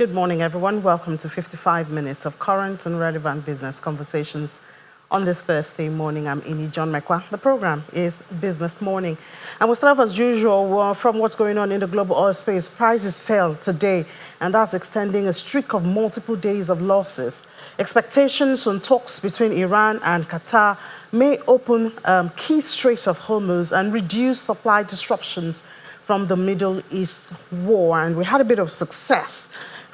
Good morning, everyone. Welcome to 55 minutes of current and relevant business conversations on this Thursday morning. I'm Ini John Mekwa. The program is Business Morning. And we'll start off as usual from what's going on in the global oil space. Prices fell today, and that's extending a streak of multiple days of losses. Expectations on talks between Iran and Qatar may open key Strait of Hormuz and reduce supply disruptions from the Middle East war. And we had a bit of success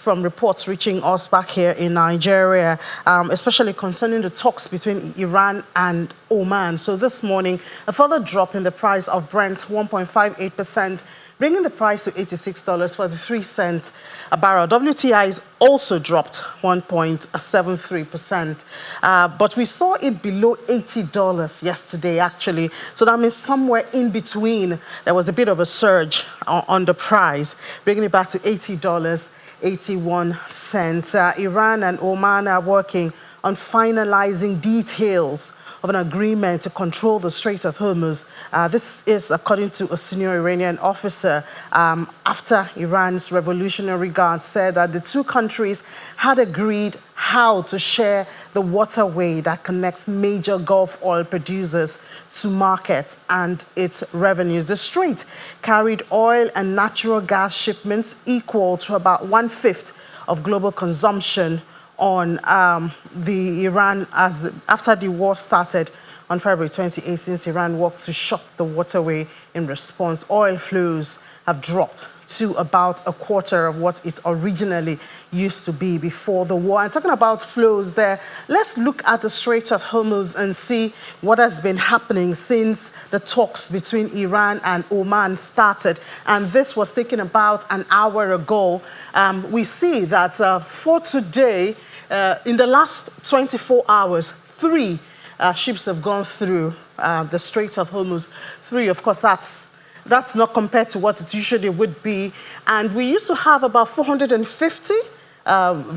from reports reaching us back here in Nigeria, especially concerning the talks between Iran and Oman. So this morning, a further drop in the price of Brent, 1.58%, bringing the price to $86.43 a barrel. WTI is also dropped 1.73%, but we saw it below $80 yesterday, actually. So that means somewhere in between, there was a bit of a surge on the price, bringing it back to $80.81. Iran and Oman are working on finalizing details of an agreement to control the Strait of Hormuz. This is according to a senior Iranian officer after Iran's Revolutionary Guard said that the two countries had agreed how to share the waterway that connects major Gulf oil producers to markets and its revenues. The strait carried oil and natural gas shipments equal to about 1/5 of global consumption on the Iran after the war started on February 28, since Iran worked to shut the waterway in response. Oil flows have dropped to about a quarter of what it originally used to be before the war. And talking about flows there, let's look at the Strait of Hormuz and see what has been happening since the talks between Iran and Oman started. And this was taken about an hour ago. We see that for today, in the last 24 hours, 3 ships have gone through the Strait of Hormuz. 3, of course, that's not compared to what it usually would be. And we used to have about 450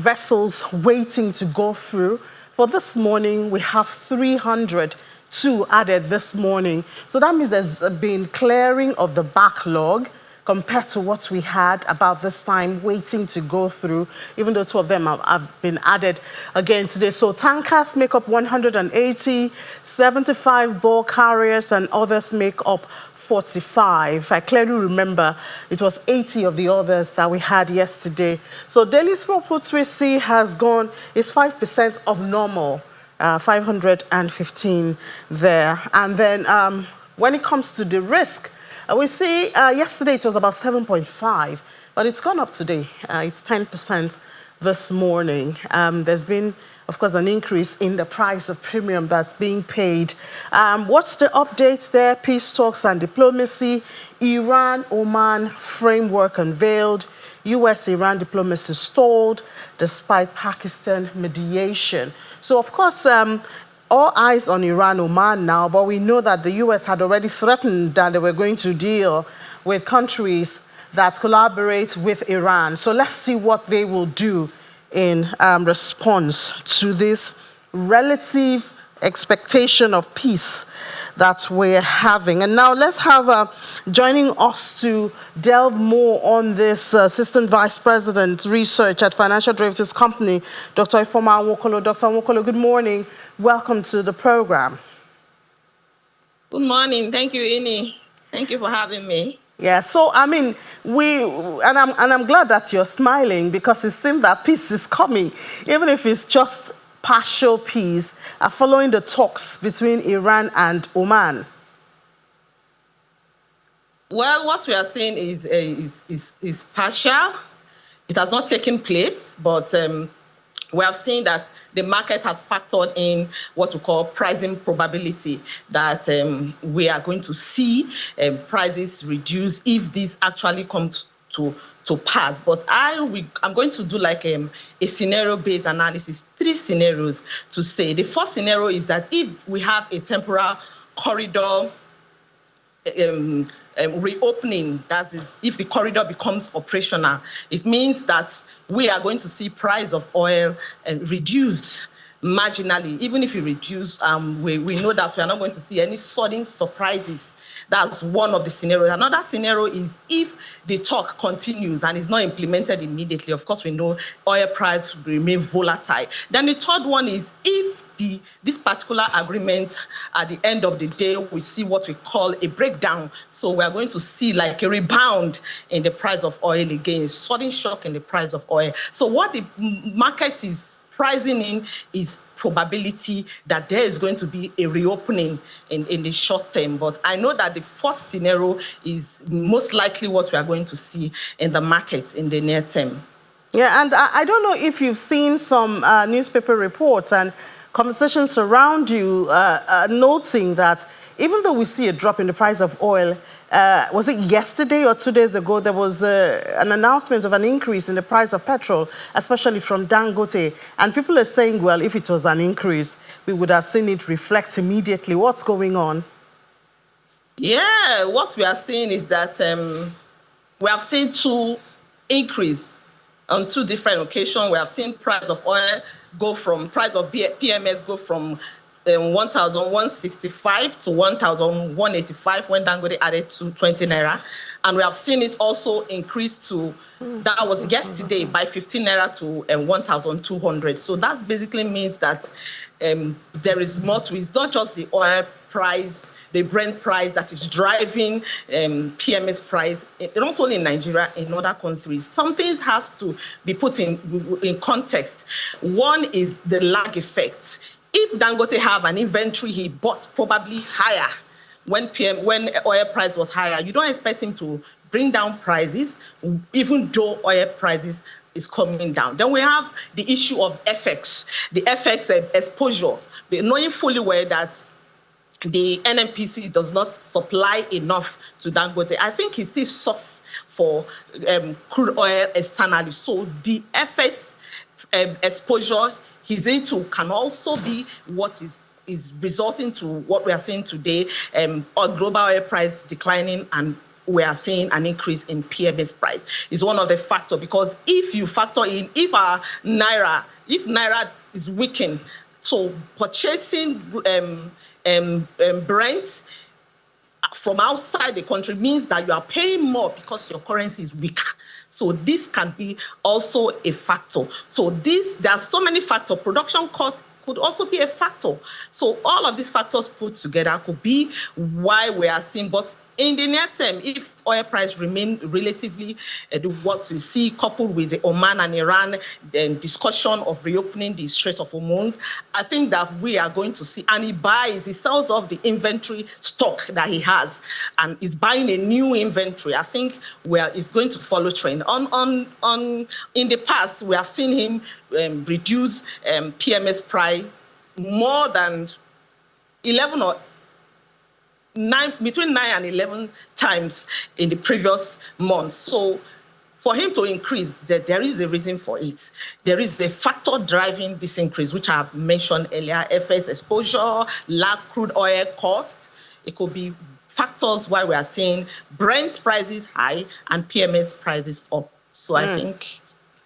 vessels waiting to go through. For this morning, we have 302 added this morning. So that means there's been clearing of the backlog compared to what we had about this time waiting to go through, even though 2 of them have been added again today. So tankers make up 180, 75 bulk carriers and others make up 45. I clearly remember it was 80 of the others that we had yesterday. So daily throughput we see is 5% of normal, 515 there. And then when it comes to the risk, we see yesterday it was about 7.5, but it's gone up today. It's 10% this morning. There's been, of course, an increase in the price of premium that's being paid. What's the updates there? Peace talks and diplomacy. Iran-Oman framework unveiled. US-Iran diplomacy stalled despite Pakistan mediation. So, of course, all eyes on Iran-Oman now, but we know that the US had already threatened that they were going to deal with countries that collaborate with Iran. So let's see what they will do in response to this relative expectation of peace that we're having. And now let's have joining us to delve more on this Assistant Vice President Research at Financial Derivatives Company, Dr. Ifeoma Nwokolo. Dr. Nwokolo, good morning. Welcome to the program. Good morning. Thank you, Ini. Thank you for having me. Yeah, so I mean, I'm glad that you're smiling because it seems that peace is coming, even if it's just partial peace, following the talks between Iran and Oman. Well, what we are seeing is partial. It has not taken place, but we have seen that the market has factored in what we call pricing probability, that we are going to see prices reduce if this actually comes to pass. But I'm going to do like a scenario-based analysis, 3 scenarios to say. The first scenario is that if we have a temporal corridor reopening, that is, if the corridor becomes operational, it means that we are going to see price of oil reduce marginally. Even if it reduce, we know that we are not going to see any sudden surprises That's one of the scenarios. Another scenario is if the talk continues and is not implemented immediately. Of course, we know oil price will remain volatile. Then the third one is if this particular agreement, at the end of the day, we see what we call a breakdown. So we are going to see like a rebound in the price of oil again, a sudden shock in the price of oil. So what the market is pricing in is probability that there is going to be a reopening in the short term. But I know that the first scenario is most likely what we are going to see in the market in the near term. Yeah, and I don't know if you've seen some newspaper reports and conversations around you noting that even though we see a drop in the price of oil, was it yesterday or 2 days ago, there was an announcement of an increase in the price of petrol, especially from Dangote. And people are saying, well, if it was an increase, we would have seen it reflect immediately. What's going on? Yeah, what we are seeing is that we have seen two increase on two different occasions. We have seen price of oil go from price of PMS go from 1,165 to 1,185 when Dangote added to 20 naira, and we have seen it also increase to that was yesterday by 15 naira to 1,200. So that basically means that there is more to it. It's not just the oil price, the Brent price that is driving PMS price, not only in Nigeria, in other countries. Some things has to be put in context. One is the lag effect. If Dangote have an inventory he bought probably higher when oil price was higher, you don't expect him to bring down prices, even though oil prices is coming down. Then we have the issue of FX, the FX exposure, knowing fully well that the NNPC does not supply enough to Dangote. I think it's still source for crude oil externally. So the FX exposure he's into can also be what is resulting to what we are seeing today, our global oil price declining, and we are seeing an increase in PMS price. Is one of the factors, because if you factor in, if Naira is weakened, so purchasing Brent from outside the country means that you are paying more because your currency is weaker. So this can be also a factor. So there are so many factors. Production costs could also be a factor. So all of these factors put together could be why we are seeing. But in the near term, if oil price remain relatively what we see, coupled with the Oman and Iran discussion of reopening the Strait of Hormuz, I think that we are going to see, and he sells off the inventory stock that he has, and is buying a new inventory. I think it's going to follow trend. In the past, we have seen him reduce PMS price more than 11 or 9, between 9 and 11 times in the previous months. So for him to increase, there is a reason for it. There is a factor driving this increase, which I have mentioned earlier: FX exposure, lag crude oil costs. It could be factors why we are seeing Brent prices high and PMS prices up. So I think.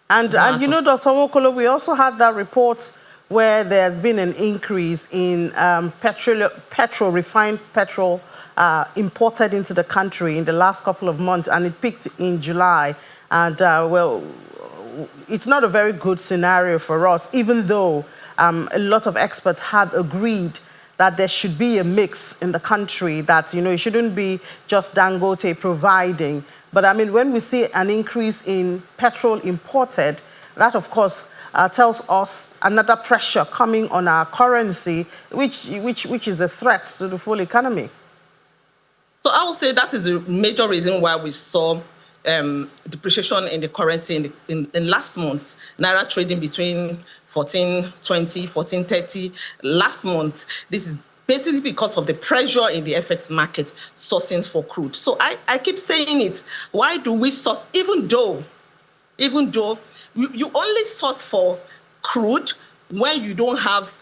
And you know, Dr. Wokolo, we also had that report where there's been an increase in refined petrol imported into the country in the last couple of months, and it peaked in July. And well, it's not a very good scenario for us, even though a lot of experts have agreed that there should be a mix in the country, that, you know, it shouldn't be just Dangote providing. But I mean, when we see an increase in petrol imported, that of course tells us another pressure coming on our currency, which is a threat to the full economy. So I would say that is the major reason why we saw depreciation in the currency in last month. Naira trading between 14.20, 14.30 last month. This is basically because of the pressure in the FX market sourcing for crude. So I keep saying it. Why do we source, even though you only source for crude when you don't have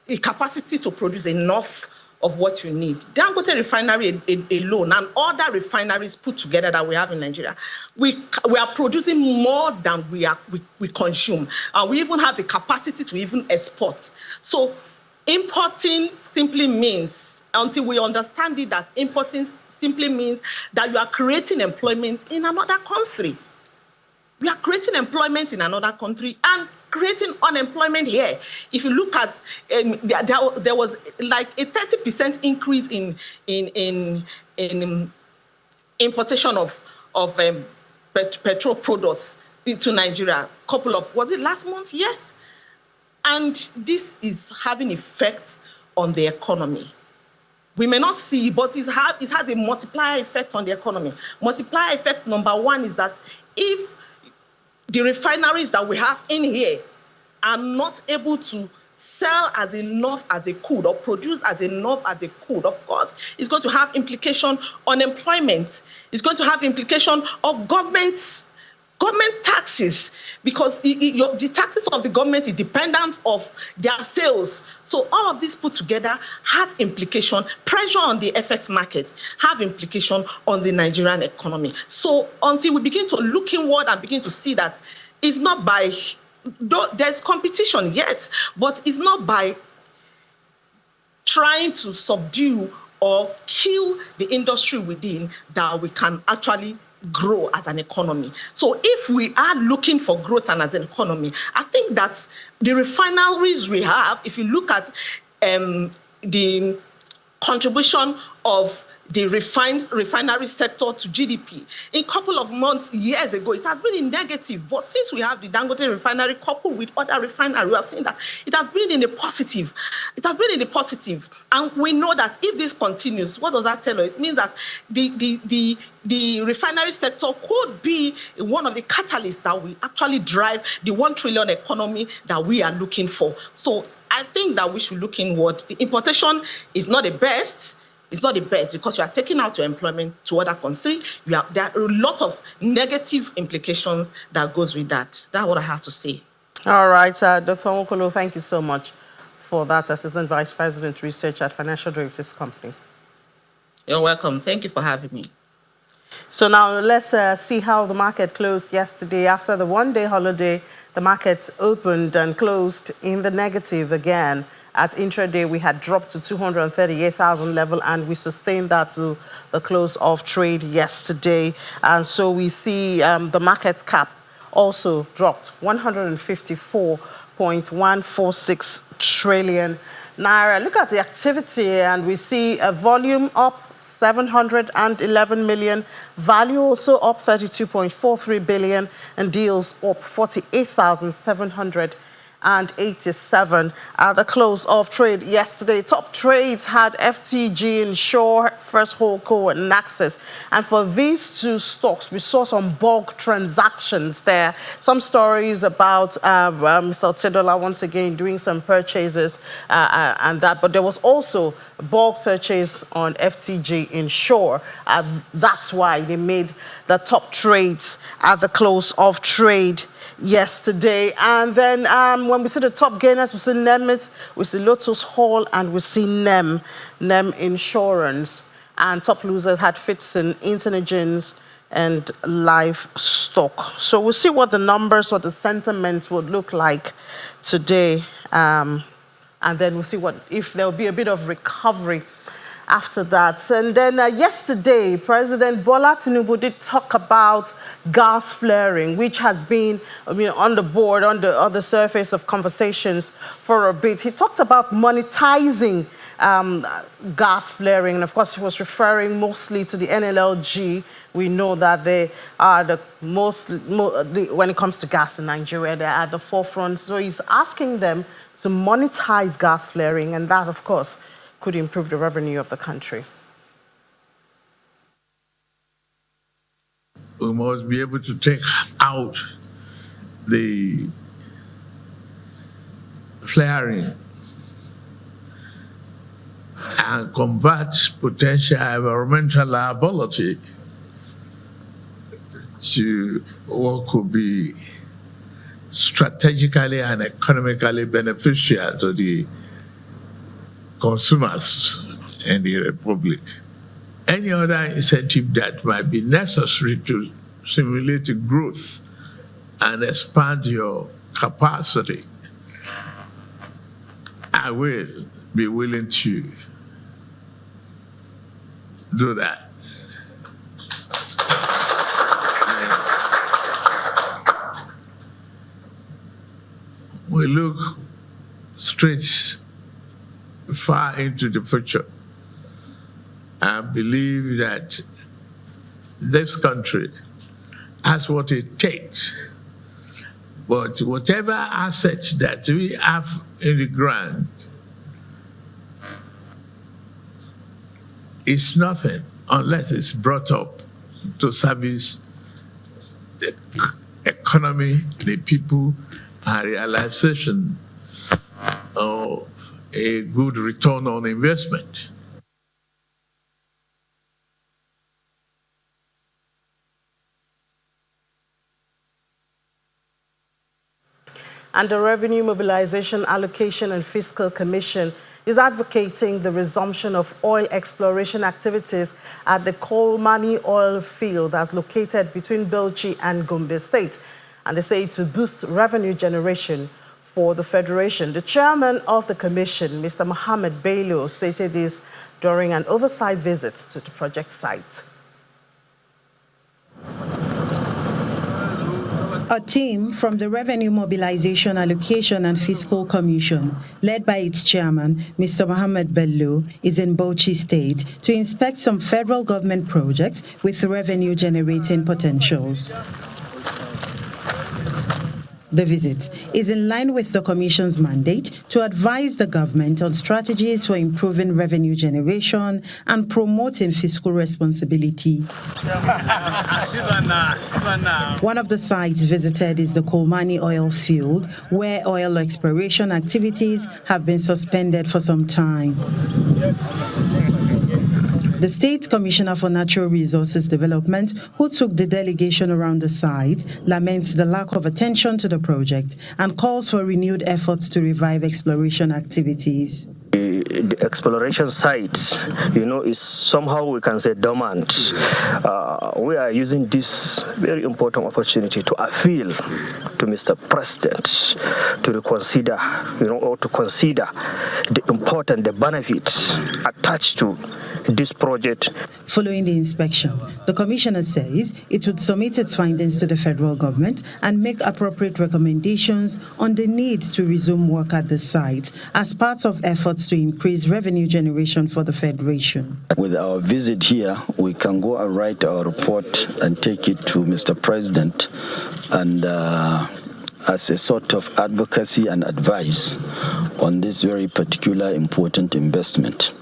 a capacity to produce enough of what you need? Dangote Refinery alone and other refineries put together that we have in Nigeria, we are producing more than we consume, and we even have the capacity to even export. So importing simply means, until we understand it, that importing simply means that you are creating employment in another country. We are creating employment in another country and creating unemployment here. If you look at, there was like a 30% increase in importation of petrol products into Nigeria. Was it last month? Yes. And this is having effects on the economy. We may not see, but it has a multiplier effect on the economy. Multiplier effect number one is that if the refineries that we have in here are not able to sell as enough as they could or produce as enough as they could, of course, it's going to have implication on employment. It's going to have implication of government taxes, because the taxes of the government is dependent of their sales. So all of this put together have implication, pressure on the FX market, have implication on the Nigerian economy. So until we begin to look inward and begin to see that it's not by, there's competition, yes, but it's not by trying to subdue or kill the industry within that we can actually grow as an economy. So if we are looking for growth and as an economy, I think that the refineries we have, if you look at the contribution of the refinery sector to GDP, in a couple of months, years ago, it has been in negative. But since we have the Dangote refinery coupled with other refineries, we have seen that it has been in the positive. It has been in the positive. And we know that if this continues, what does that tell us? It means that the refinery sector could be one of the catalysts that will actually drive the 1 trillion economy that we are looking for. So I think that we should look inward. The importation is not the best. It's not the best because you are taking out your employment to other countries. There are a lot of negative implications that goes with that. That's what I have to say. All right, Dr. Nwokolo, thank you so much for that. Assistant Vice President Research at Financial Derivatives Company. You're welcome. Thank you for having me. So now let's see how the market closed yesterday. After the one-day holiday, the markets opened and closed in the negative again. At intraday, we had dropped to 238,000 level, and we sustained that to the close of trade yesterday. And so we see the market cap also dropped 154.146 trillion naira. Look at the activity, and we see a volume up 711 million, value also up 32.43 billion, and deals up 48,787 at the close of trade yesterday. Top trades had FTG, Insure, First Holdco, and Naxos. And for these two stocks, we saw some bulk transactions there. Some stories about Mr. Otedola once again doing some purchases and that. But there was also a bulk purchase on FTG Insure. That's why they made the top trades at the close of trade yesterday. And then when we see the top gainers, we see Nemeth, we see Lotus Hall, and we see NEM Insurance. And top losers had Fitson, Internegens, and Livestock. So we'll see what the numbers or the sentiments would look like today. And then we'll see if there'll be a bit of recovery after that. And then yesterday, President Bola Tinubu did talk about gas flaring, which has been on the board, on the surface of conversations for a bit. He talked about monetizing gas flaring, and of course he was referring mostly to the NLLG. We know that they are the when it comes to gas in Nigeria, they're at the forefront. So he's asking them to monetize gas flaring, and that, of course, could improve the revenue of the country. We must be able to take out the flaring and convert potential environmental liability to what could be strategically and economically beneficial to the consumers in the Republic. Any other incentive that might be necessary to stimulate growth and expand your capacity, I will be willing to do that. look straight far into the future, I believe that this country has what it takes. But whatever assets that we have in the ground is nothing unless it's brought up to service the economy, the people, and realization of a good return on investment. And the Revenue Mobilization, Allocation and Fiscal Commission is advocating the resumption of oil exploration activities at the Kolmani oil field that's located between Bauchi and Gombe State. And they say it will boost revenue generation for the Federation. The chairman of the commission, Mr. Mohammed Bello, stated this during an oversight visit to the project site. A team from the Revenue Mobilization, Allocation and Fiscal Commission, led by its chairman, Mr. Mohammed Bello, is in Bauchi State to inspect some federal government projects with revenue-generating potentials. The visit is in line with the Commission's mandate to advise the government on strategies for improving revenue generation and promoting fiscal responsibility. One of the sites visited is the Kolmani oil field, where oil exploration activities have been suspended for some time. The State Commissioner for Natural Resources Development, who took the delegation around the site, laments the lack of attention to the project and calls for renewed efforts to revive exploration activities. The exploration sites, is somehow, we can say, dormant. We are using this very important opportunity to appeal to Mr. President to reconsider, or to consider the benefits attached to this project. Following the inspection, the Commissioner says it would submit its findings to the federal government and make appropriate recommendations on the need to resume work at the site as part of efforts to increase revenue generation for the Federation. With our visit here, we can go and write our report and take it to Mr. President and as a sort of advocacy and advice on this very particular important investment.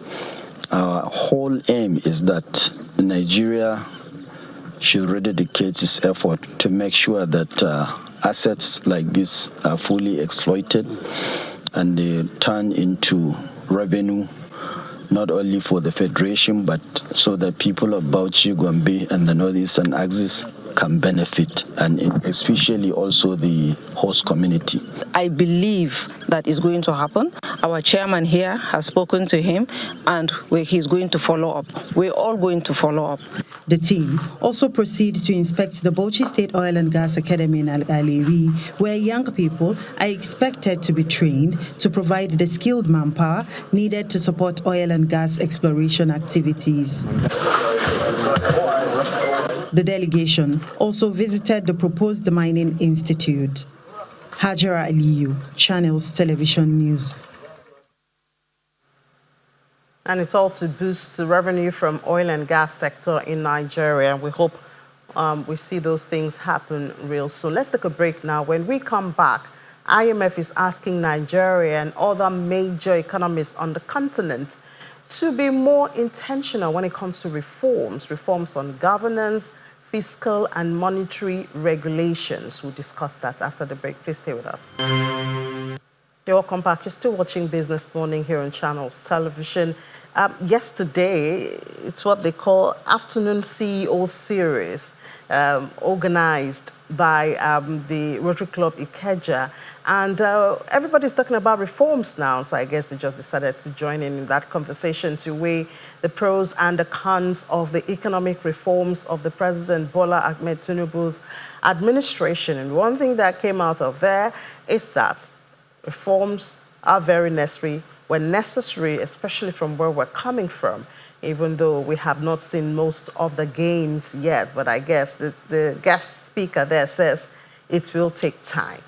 Our whole aim is that Nigeria should rededicate its effort to make sure that assets like this are fully exploited and they turn into revenue, not only for the Federation, but so that people of Bauchi, Gombe, and the Northeastern Axis can benefit, and especially also the host community. I believe that is going to happen. Our chairman here has spoken to him, and he's going to follow up. We're all going to follow up. The team also proceeds to inspect the Bauchi State Oil and Gas Academy in Al-Aleri, where young people are expected to be trained to provide the skilled manpower needed to support oil and gas exploration activities. The delegation also visited the proposed mining institute. Hajara Aliyu, Channels Television News. And it's all to boost the revenue from oil and gas sector in Nigeria. We hope we see those things happen real soon. Let's take a break now. When we come back, IMF is asking Nigeria and other major economies on the continent to be more intentional when it comes to reforms on governance, fiscal and monetary regulations. We'll discuss that after the break. Please stay with us. You're welcome back. You're still watching Business Morning here on Channels Television. Yesterday, it's what they call Afternoon CEO Series, organized by the Rotary Club Ikeja. And everybody's talking about reforms now, so I guess they just decided to join in that conversation to weigh the pros and the cons of the economic reforms of the President Bola Ahmed Tinubu's administration. And one thing that came out of there is that reforms are very necessary, when necessary, especially from where we're coming from, even though we have not seen most of the gains yet. But I guess the guest speaker there says it will take time.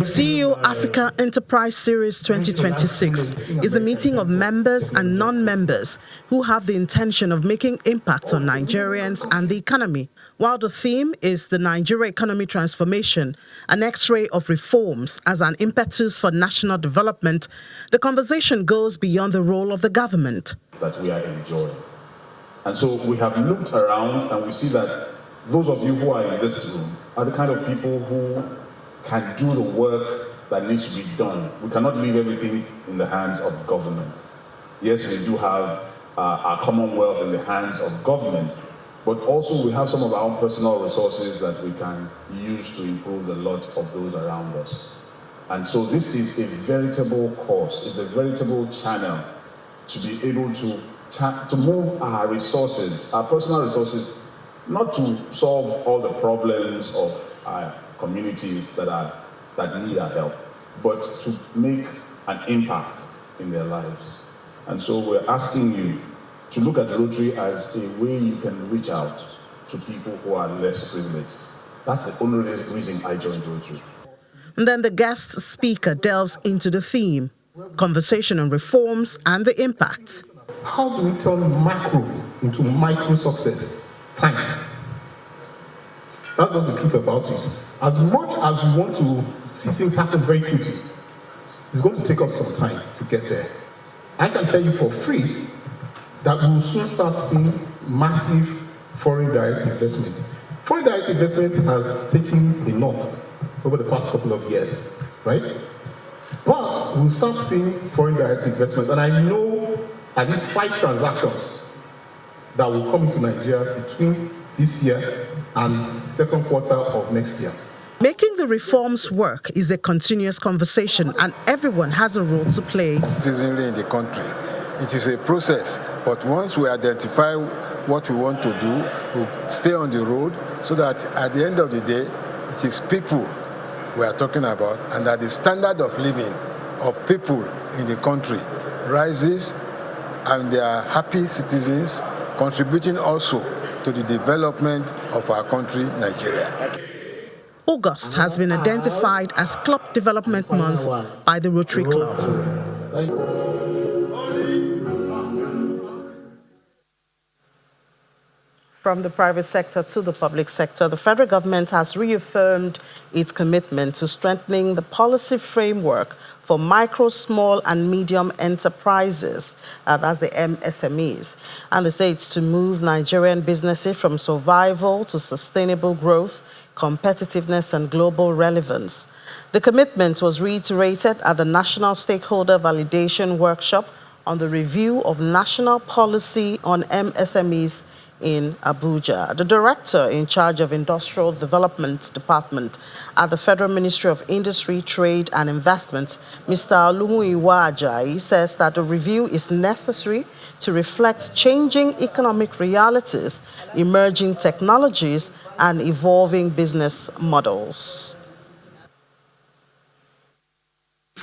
CEO Africa Enterprise Series 2026 is a meeting of members and non-members who have the intention of making impact on Nigerians and the economy. While the theme is the Nigeria economy transformation, an X-ray of reforms as an impetus for national development, the conversation goes beyond the role of the government. That we are enjoying. And so we have looked around and we see that those of you who are in this room are the kind of people who can do the work that needs to be done. We cannot leave everything in the hands of government. Yes, we do have our commonwealth in the hands of government, but also we have some of our own personal resources that we can use to improve the lot of those around us. And so this is a veritable course, it's a veritable channel to be able to move our resources, our personal resources, not to solve all the problems of our communities that need our help, but to make an impact in their lives. And so we're asking you to look at Rotary as a way you can reach out to people who are less privileged. That's the only reason I joined Rotary. And then the guest speaker delves into the theme, conversation on reforms and the impact. How do we turn macro into micro success? Time. That's just the truth about it. As much as we want to see things happen very quickly, it's going to take us some time to get there. I can tell you for free that we will soon start seeing massive foreign direct investment. Foreign direct investment has taken a knock over the past couple of years, right? But we'll start seeing foreign direct investment, and I know at least 5 transactions that will come into Nigeria between this year and second quarter of next year. Making the reforms work is a continuous conversation, and everyone has a role to play. Citizenry in the country. It is a process, but once we identify what we want to do, we stay on the road so that at the end of the day, it is people we are talking about, and that the standard of living of people in the country rises and they are happy citizens, contributing also to the development of our country, Nigeria. August has been identified as Club Development Month by the Rotary Club. From the private sector to the public sector, the federal government has reaffirmed its commitment to strengthening the policy framework for micro, small, and medium enterprises, that's the MSMEs. And they say it's to move Nigerian businesses from survival to sustainable growth, competitiveness, and global relevance. The commitment was reiterated at the National Stakeholder Validation Workshop on the review of national policy on MSMEs in Abuja. The director in charge of Industrial Development Department at the Federal Ministry of Industry, Trade and Investment, Mr. Olumuyiwa Ajayi, says that the review is necessary to reflect changing economic realities, emerging technologies, and evolving business models.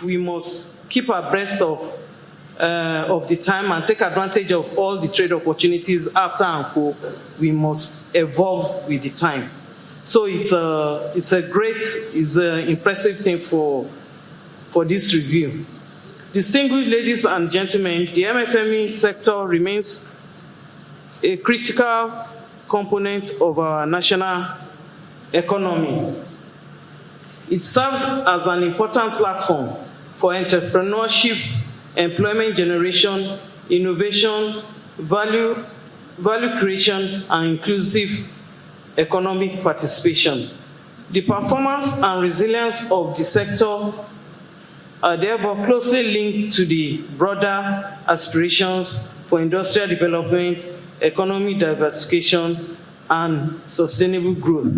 We must keep abreast of the time and take advantage of all the trade opportunities after and co. We must evolve with the time. So it's an impressive thing for this review. Distinguished ladies and gentlemen, the MSME sector remains a critical component of our national economy. It serves as an important platform for entrepreneurship, employment generation, innovation, value creation, and inclusive economic participation. The performance and resilience of the sector are therefore closely linked to the broader aspirations for industrial development, economic diversification, and sustainable growth.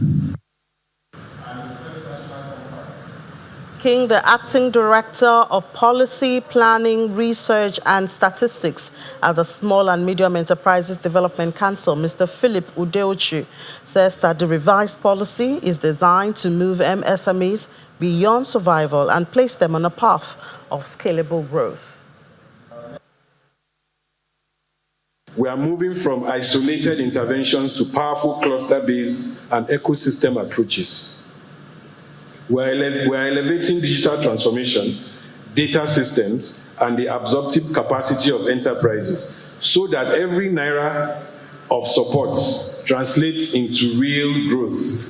The Acting Director of Policy, Planning, Research and Statistics at the Small and Medium Enterprises Development Council, Mr. Philip Udeochi, says that the revised policy is designed to move MSMEs beyond survival and place them on a path of scalable growth. We are moving from isolated interventions to powerful cluster-based and ecosystem approaches. We are elevating digital transformation, data systems, and the absorptive capacity of enterprises so that every naira of support translates into real growth.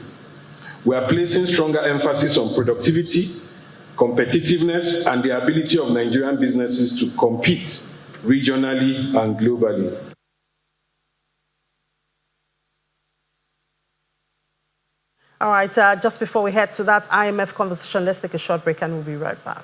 We are placing stronger emphasis on productivity, competitiveness, and the ability of Nigerian businesses to compete regionally and globally. All right, just before we head to that IMF conversation, let's take a short break and we'll be right back.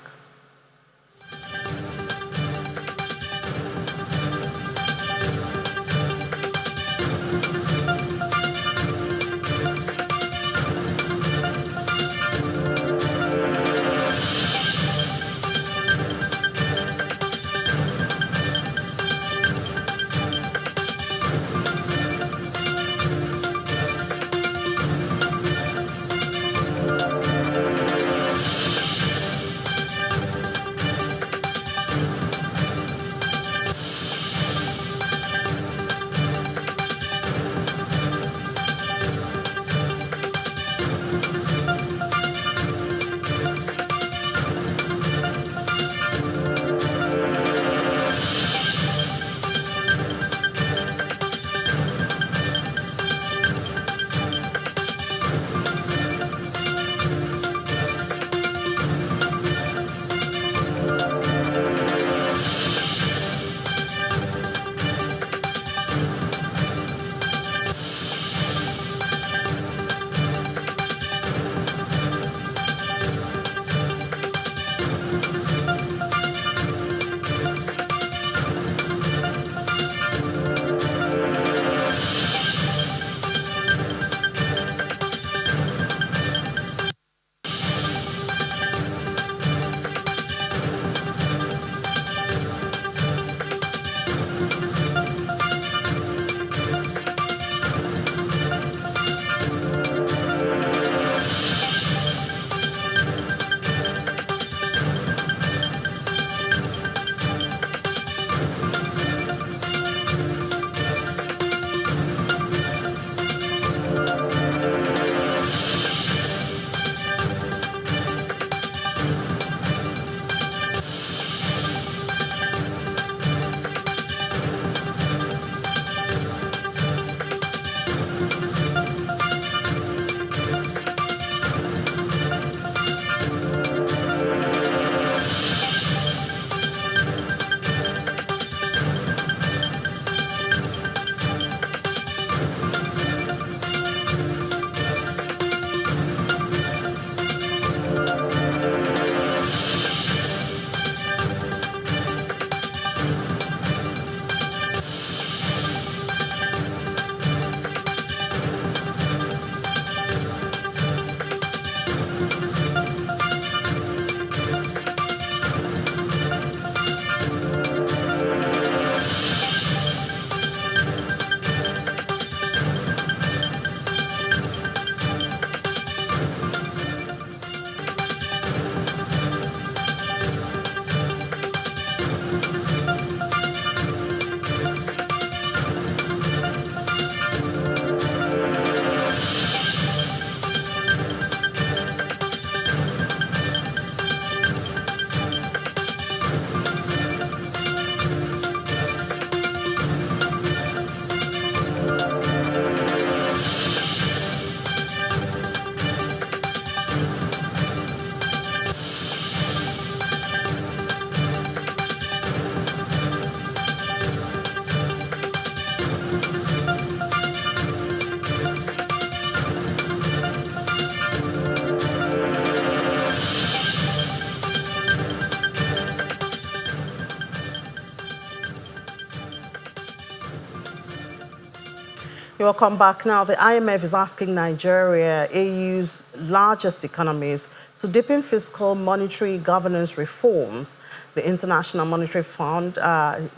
Welcome back. Now, the IMF is asking Nigeria, AU's largest economies, to deepen fiscal monetary governance reforms. The International Monetary Fund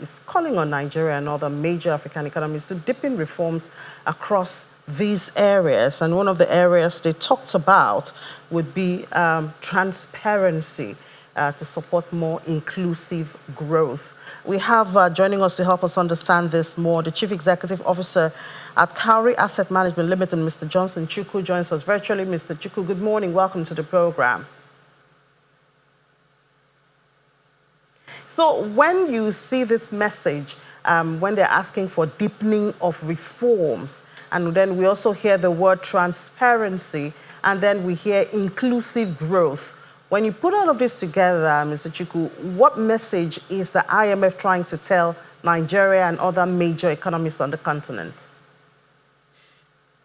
is calling on Nigeria and other major African economies to deepen reforms across these areas. And one of the areas they talked about would be transparency. to support more inclusive growth. We have joining us to help us understand this more, the Chief Executive Officer at Cowrie Asset Management Limited, Mr. Johnson Chukwu, joins us virtually. Mr. Chukwu, good morning. Welcome to the program. So when you see this message, when they're asking for deepening of reforms, and then we also hear the word transparency, and then we hear inclusive growth. When you put all of this together, Mr. Chukwu, what message is the IMF trying to tell Nigeria and other major economies on the continent?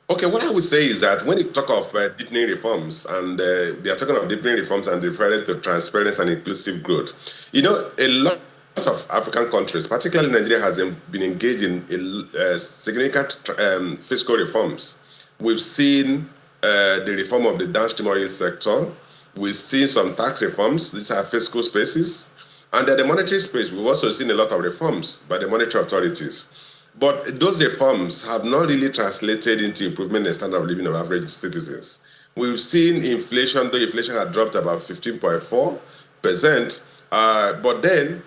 Okay, what I would say is that when you talk of deepening reforms, and they are talking of deepening reforms and referring to transparency and inclusive growth, you know, a lot of African countries, particularly Nigeria, has been engaged in significant fiscal reforms. We've seen the reform of the downstream oil sector. We've seen some tax reforms. These are fiscal spaces. And at the monetary space, we've also seen a lot of reforms by the monetary authorities. But those reforms have not really translated into improvement in the standard of living of average citizens. We've seen inflation, though inflation had dropped about 15.4%, but then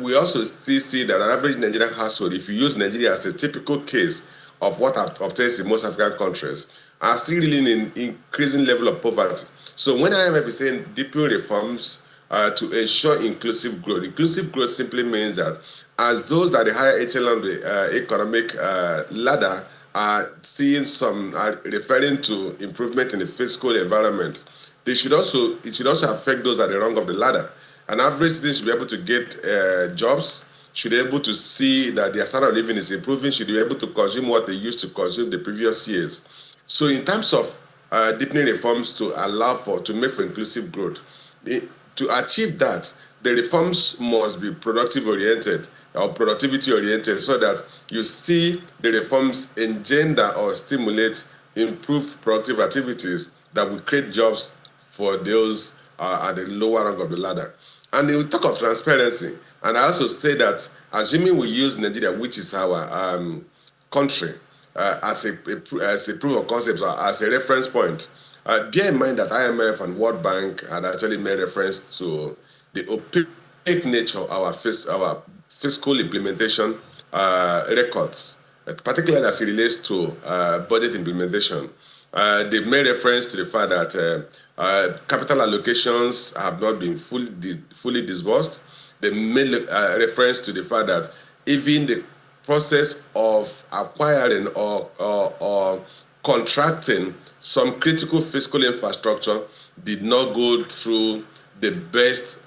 we also still see that an average Nigerian household, if you use Nigeria as a typical case of what obtains in most African countries, are still really in an increasing level of poverty. So when IMF is saying deepening reforms to ensure inclusive growth simply means that as those at the higher echelon of the economic ladder are seeing some, referring to improvement in the fiscal environment, it should also affect those at the rung of the ladder. An average citizen should be able to get jobs, should be able to see that their standard of living is improving, should be able to consume what they used to consume the previous years. So in terms of deepening reforms to make for inclusive growth, to achieve that, the reforms must be productive-oriented or productivity-oriented, so that you see the reforms engender or stimulate improved productive activities that will create jobs for those at the lower rung of the ladder. And they will talk of transparency. And I also say that, assuming we use Nigeria, which is our country, as a proof of concept or as a reference point, bear in mind that IMF and World Bank had actually made reference to the opaque nature of our fiscal implementation records, particularly as it relates to budget implementation. They made reference to the fact that capital allocations have not been fully disbursed. They made reference to the fact that even the process of acquiring or contracting some critical fiscal infrastructure did not go through the best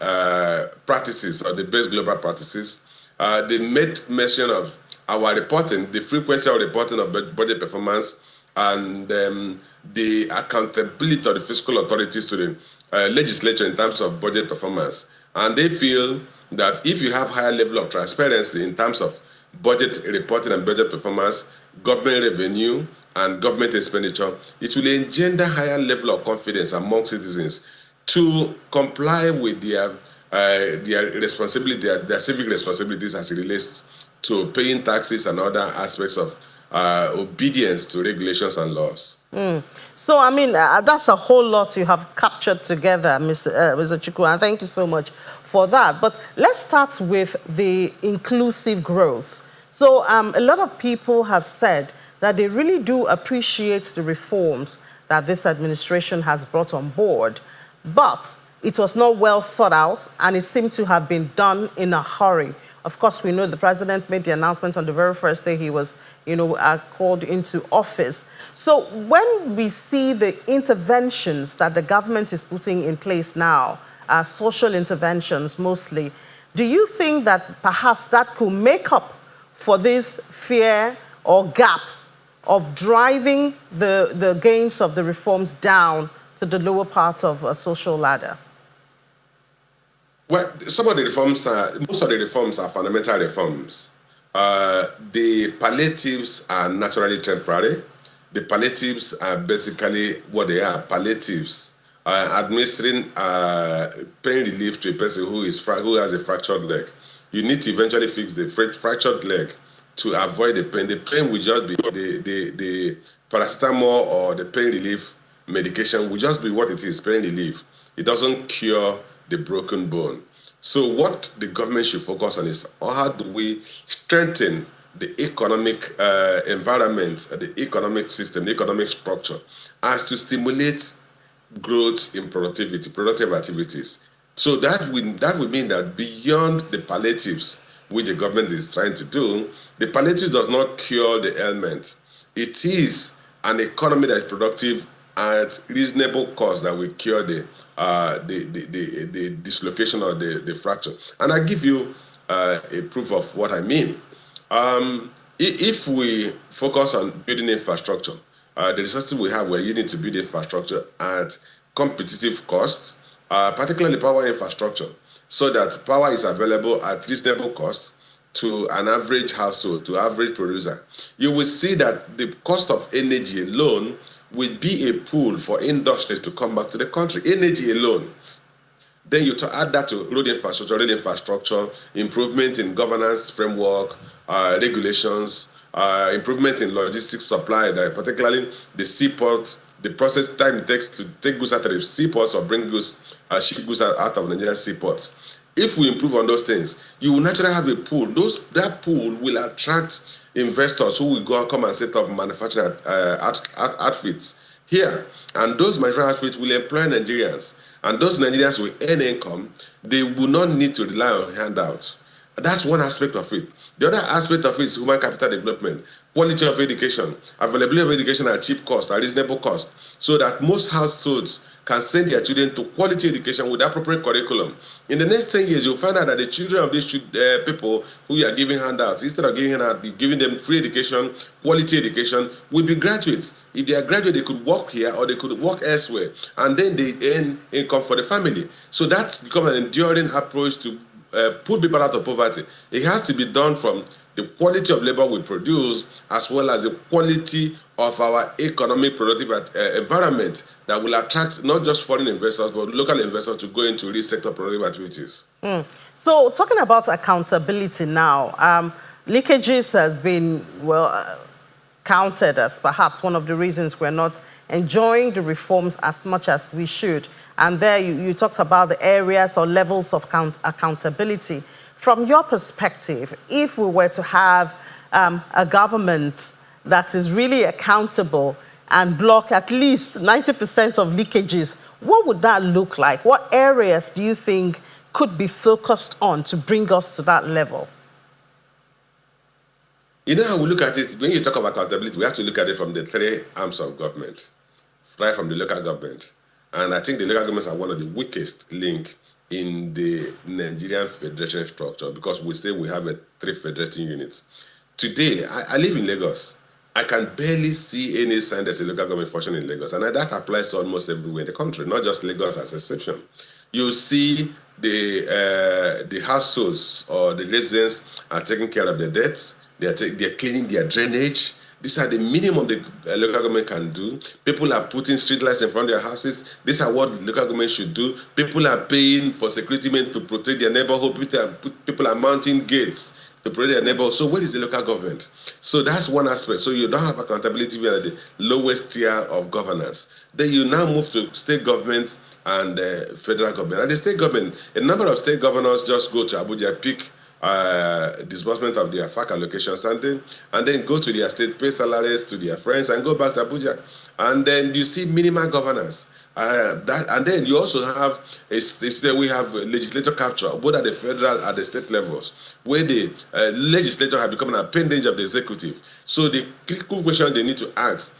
practices or the best global practices. They made mention of our reporting, the frequency of reporting of budget performance, and the accountability of the fiscal authorities to the legislature in terms of budget performance. And they feel that if you have higher level of transparency in terms of budget reporting and budget performance, government revenue, and government expenditure, it will engender higher level of confidence among citizens to comply with their responsibility, their civic responsibilities as it relates to paying taxes and other aspects of obedience to regulations and laws. So, I mean, that's a whole lot you have captured together, Mr. Chukwu, and thank you so much for that. But let's start with the inclusive growth. So, a lot of people have said that they really do appreciate the reforms that this administration has brought on board, but it was not well thought out, and it seemed to have been done in a hurry. Of course, we know the president made the announcement on the very first day he was, called into office. So when we see the interventions that the government is putting in place now, social interventions mostly, do you think that perhaps that could make up for this fear or gap of driving the gains of the reforms down to the lower part of a social ladder? Well, most of the reforms are fundamental reforms. The palliatives are naturally temporary. The palliatives are basically what they are, palliatives. Administering pain relief to a person who has a fractured leg. You need to eventually fix the fractured leg to avoid the pain. The pain will just be the paracetamol or the pain relief medication will just be what it is, pain relief. It doesn't cure the broken bone. So what the government should focus on is how do we strengthen the economic environment, the economic system, the economic structure, as to stimulate growth in productive activities. So that would mean that beyond the palliatives, which the government is trying to do, the palliative does not cure the ailment. It is an economy that is productive at reasonable cost that will cure the dislocation or the fracture. And I give you a proof of what I mean. If we focus on building infrastructure, the resources we have, we're using to build infrastructure at competitive cost, particularly power infrastructure, so that power is available at reasonable cost to an average household, to average producer. You will see that the cost of energy alone will be a pull for industries to come back to the country. Energy alone. Then you add that to road infrastructure, rail infrastructure, improvement in governance framework, regulations, improvement in logistics supply, particularly the seaport, the process time it takes to take goods out of the seaports or bring goods, ship goods out of Nigerian seaports. If we improve on those things, you will naturally have a pool. That pool will attract investors who will go and come and set up manufacturing outfits here. And those manufacturing outfits will employ Nigerians. And those Nigerians will earn income. They will not need to rely on handouts. That's one aspect of it. The other aspect of it is human capital development, quality of education, availability of education at cheap cost, at reasonable cost, so that most households can send their children to quality education with appropriate curriculum. In the next 10 years, you'll find out that the children of these people who you are giving handouts, instead of giving them free education, quality education, will be graduates. If they are graduates, they could work here or they could work elsewhere, and then they earn income for the family. So that's become an enduring approach to put people out of poverty. It has to be done from the quality of labor we produce, as well as the quality of our economic productive environment that will attract not just foreign investors, but local investors to go into real sector productive activities. So talking about accountability now, leakages has been, counted as perhaps one of the reasons we're not enjoying the reforms as much as we should. And there you talked about the areas or levels of accountability. From your perspective, if we were to have a government that is really accountable and block at least 90% of leakages, what would that look like? What areas do you think could be focused on to bring us to that level? You know how we look at it, when you talk about accountability, we have to look at it from the three arms of government, right from the local government. And I think the local governments are one of the weakest links in the Nigerian federation structure, because we say we have 3 federating units. Today, I live in Lagos. I can barely see any sign there's a local government function in Lagos. And that applies to almost everywhere in the country, not just Lagos as an exception. You see the households or the residents are taking care of their debts. They're cleaning their drainage. These are the minimum the local government can do. People are putting street lights in front of their houses. These are what local government should do. People are paying for security men to protect their neighborhood. People are mounting gates to protect their neighborhood. So where is the local government? So that's one aspect. So you don't have accountability at the lowest tier of governance. Then you now move to state government and federal government. At the state government, a number of state governors just go to Abuja, pick disbursement of their FAAC allocations, and then go to their state, pay salaries to their friends, and go back to Abuja. And then you see minimal governance. And then you also have we have legislature capture, both at the federal and the state levels, where the legislature have become an appendage of the executive. So the critical question they need to ask: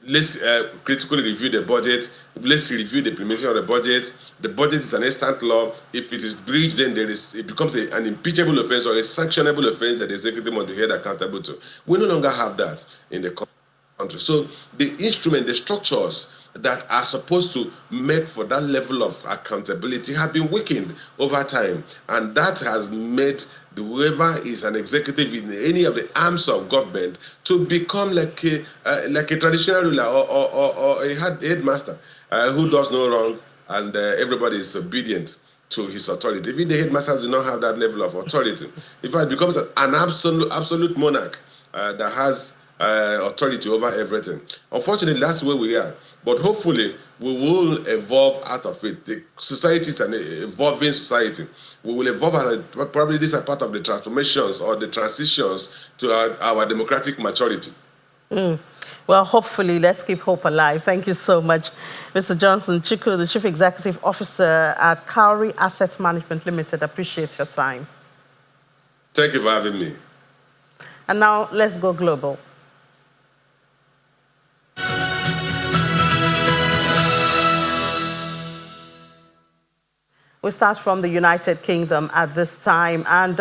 let's critically review the budget. Let's review the implementation of the budget. The budget is an instant law. If it is breached, then it becomes an impeachable offense or a sanctionable offense that the executive must be held accountable to. We no longer have that in the country. So the instrument, the structures that are supposed to make for that level of accountability have been weakened over time, and that has made whoever is an executive in any of the arms of government to become like a traditional ruler or a headmaster who does no wrong, and everybody is obedient to his authority. Even the headmasters do not have that level of authority. In fact, it becomes an absolute monarch that has authority over everything. Unfortunately, that's where we are. But hopefully, we will evolve out of it. The society is an evolving society. We will evolve. Probably these are part of the transformations or the transitions to our democratic maturity. Well, hopefully, let's keep hope alive. Thank you so much, Mr. Johnson Chukwu, the Chief Executive Officer at Cowrie Asset Management Limited. Appreciate your time. Thank you for having me. And now, let's go global. We start from the United Kingdom at this time, and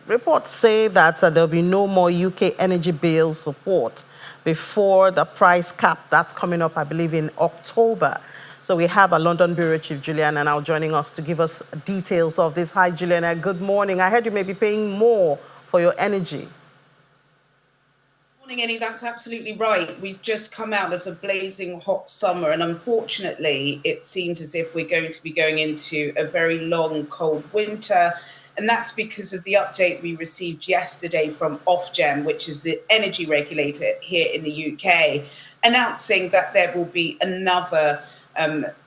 reports say that there'll be no more UK energy bill support before the price cap that's coming up, I believe, in October. So we have our London Bureau Chief, Juliana, now joining us to give us details of this. Hi, Juliana. Good morning. I heard you may be paying more for your energy. Morning, Eddie. That's absolutely right. We've just come out of a blazing hot summer, and unfortunately, it seems as if we're going to be going into a very long, cold winter. And that's because of the update we received yesterday from Ofgem, which is the energy regulator here in the UK, announcing that there will be another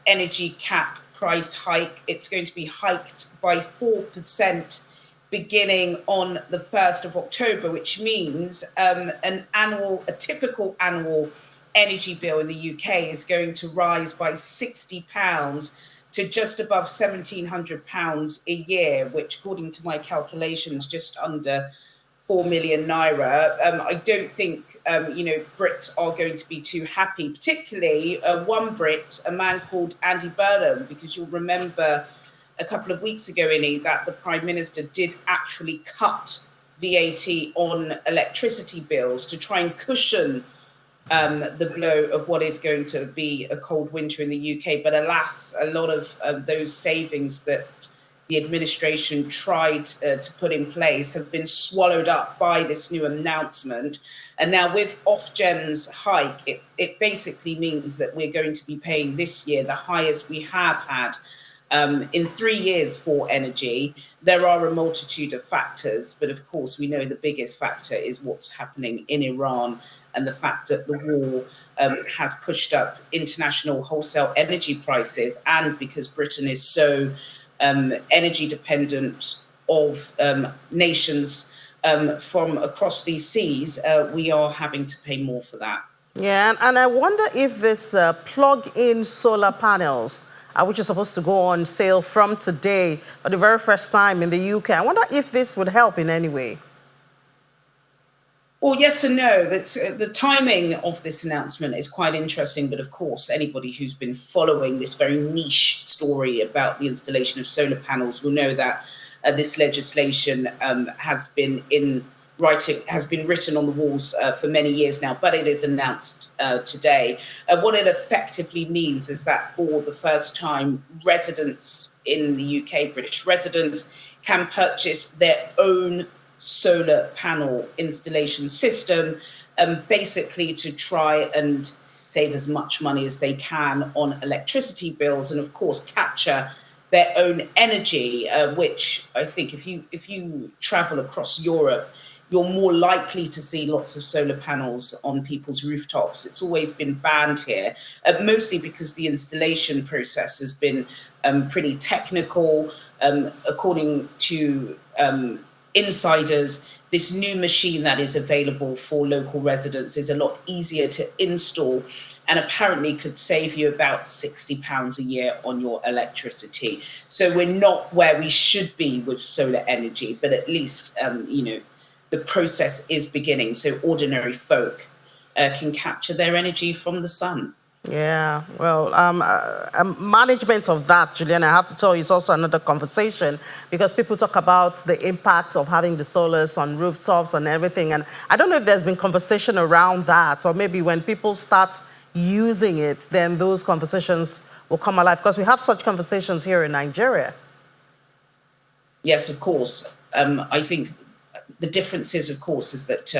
energy cap price hike. It's going to be hiked by 4% beginning on the 1st of October, which means a typical annual energy bill in the UK is going to rise by £60 to just above £1,700 a year, which, according to my calculations, just under 4 million naira. I don't think Brits are going to be too happy, particularly one Brit, a man called Andy Burnham, because you'll remember a couple of weeks ago, Innie, that the Prime Minister did actually cut VAT on electricity bills to try and cushion the blow of what is going to be a cold winter in the UK. But alas, a lot of those savings that the administration tried to put in place have been swallowed up by this new announcement. And now with Ofgem's hike, it basically means that we're going to be paying this year the highest we have had in 3 years for energy. There are a multitude of factors, but of course we know the biggest factor is what's happening in Iran and the fact that the war has pushed up international wholesale energy prices, and because Britain is so energy dependent of nations from across these seas, we are having to pay more for that. Yeah, and I wonder if this plug-in solar panels, which is supposed to go on sale from today for the very first time in the UK, I wonder if this would help in any way. Well, yes and no. The timing of this announcement is quite interesting, but of course, anybody who's been following this very niche story about the installation of solar panels will know that this legislation has been written on the walls for many years now, but it is announced today. What it effectively means is that for the first time, residents in the UK, British residents, can purchase their own solar panel installation system, basically to try and save as much money as they can on electricity bills, and of course capture their own energy, which I think if you travel across Europe, you're more likely to see lots of solar panels on people's rooftops. It's always been banned here, mostly because the installation process has been pretty technical. According to insiders, this new machine that is available for local residents is a lot easier to install and apparently could save you about £60 a year on your electricity. So we're not where we should be with solar energy, but at least, the process is beginning, so ordinary folk can capture their energy from the sun. Yeah, well, management of that, Julian, I have to tell you, is also another conversation, because people talk about the impact of having the solars on rooftops and everything, and I don't know if there's been conversation around that, or maybe when people start using it, then those conversations will come alive, because we have such conversations here in Nigeria. Yes, of course. I think the difference is, of course, is that,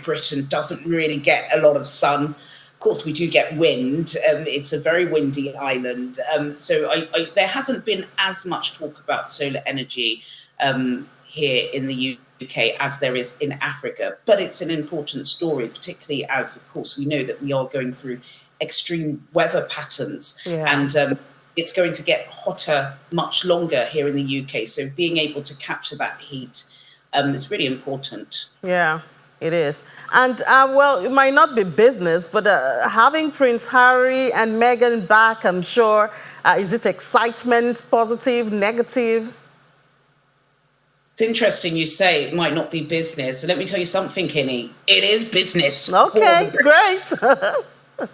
Britain doesn't really get a lot of sun. Of course, we do get wind. It's a very windy island. So there hasn't been as much talk about solar energy here in the UK as there is in Africa. But it's an important story, particularly as, of course, we know that we are going through extreme weather patterns. And it's going to get hotter much longer here in the UK. So being able to capture that heat is really important. Yeah, it is. And, well, it might not be business, but having Prince Harry and Meghan back, I'm sure, is it excitement, positive, negative? It's interesting you say it might not be business. Let me tell you something, Kinney. It is business. Okay, great.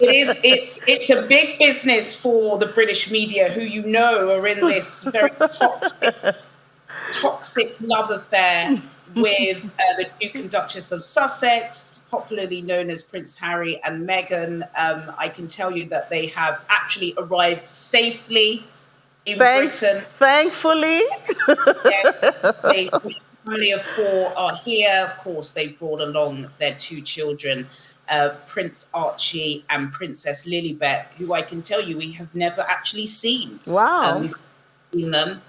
It's a big business for the British media, who you know are in this very toxic love affair with the Duke and Duchess of Sussex, popularly known as Prince Harry and Meghan. I can tell you that they have actually arrived safely in Britain. Thankfully. Yes, the family of 4 are here. Of course, they brought along their 2 children, Prince Archie and Princess Lilibet, who I can tell you we have never actually seen. Wow. We've seen them.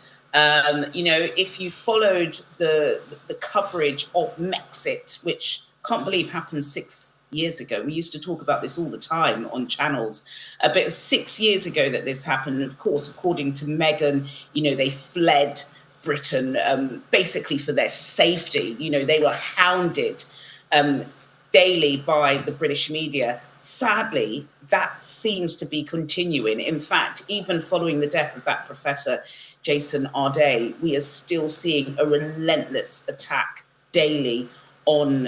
You know, if you followed the coverage of Mexit, which can't believe happened 6 years ago. We used to talk about this all the time on channels. But it was 6 years ago that this happened. And of course, according to Meghan, you know, they fled Britain basically for their safety. You know, they were hounded daily by the British media. Sadly, that seems to be continuing. In fact, even following the death of that professor, Jason Arday, we are still seeing a relentless attack daily on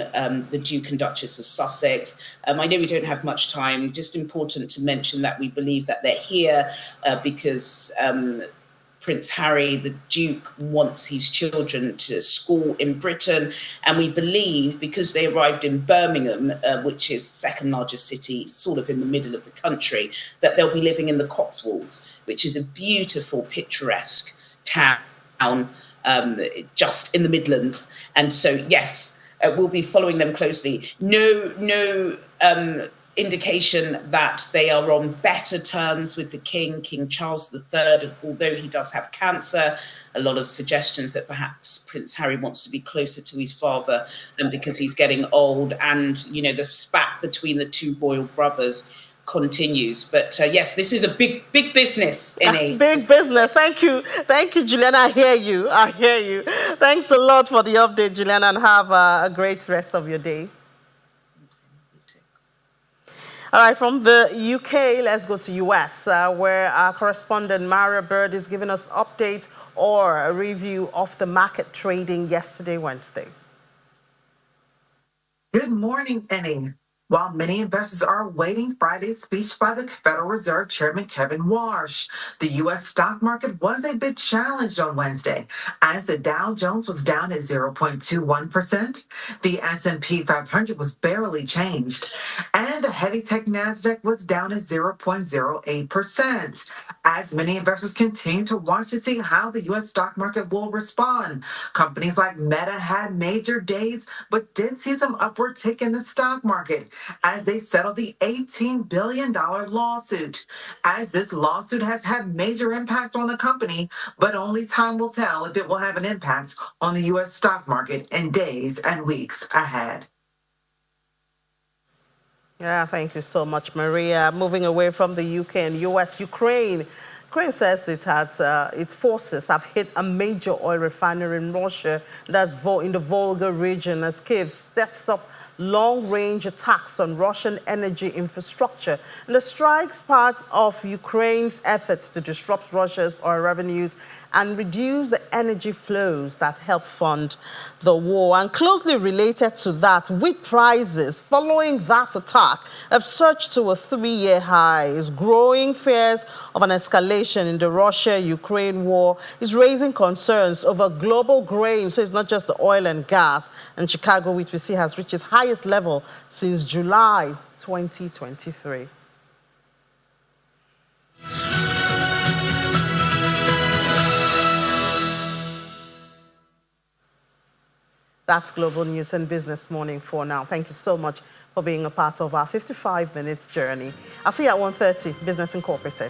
the Duke and Duchess of Sussex. I know we don't have much time, just important to mention that we believe that they're here because Prince Harry, the Duke, wants his children to school in Britain. And we believe, because they arrived in Birmingham, which is second largest city, sort of in the middle of the country, that they'll be living in the Cotswolds, which is a beautiful, picturesque town just in the Midlands. And so, yes, we'll be following them closely. No indication that they are on better terms with the King, King Charles III, although he does have cancer. A lot of suggestions that perhaps Prince Harry wants to be closer to his father because he's getting old. And, you know, the spat between the 2 royal brothers continues. But yes, this is a big business. Big business. Thank you, Juliana. I hear you. Thanks a lot for the update, Juliana, and have a great rest of your day. All right, from the UK, let's go to US, where our correspondent Maria Bird is giving us update or a review of the market trading yesterday, Wednesday. Good morning, Annie. While many investors are awaiting Friday's speech by the Federal Reserve Chairman Kevin Warsh, the U.S. stock market was a bit challenged on Wednesday, as the Dow Jones was down at 0.21%, the S&P 500 was barely changed, and the heavy tech Nasdaq was down at 0.08%. As many investors continue to watch to see how the U.S. stock market will respond. Companies like Meta had major days, but did see some upward tick in the stock market as they settled the $18 billion lawsuit. As this lawsuit has had major impact on the company, but only time will tell if it will have an impact on the U.S. stock market in days and weeks ahead. Yeah, thank you so much, Maria. Moving away from the UK and US, Ukraine says its forces have hit a major oil refinery in Russia that's in the Volga region as Kyiv steps up long-range attacks on Russian energy infrastructure. And the strike's part of Ukraine's efforts to disrupt Russia's oil revenues and reduce the energy flows that help fund the war. And closely related to that, wheat prices following that attack have surged to a 3-year high. As growing fears of an escalation in the Russia-Ukraine war is raising concerns over global grain. So it's not just the oil and gas. And Chicago wheat, we see, has reached its highest level since July 2023. That's Global News and Business Morning for now. Thank you so much for being a part of our 55 minutes journey. I'll see you at 1:30, Business Incorporated.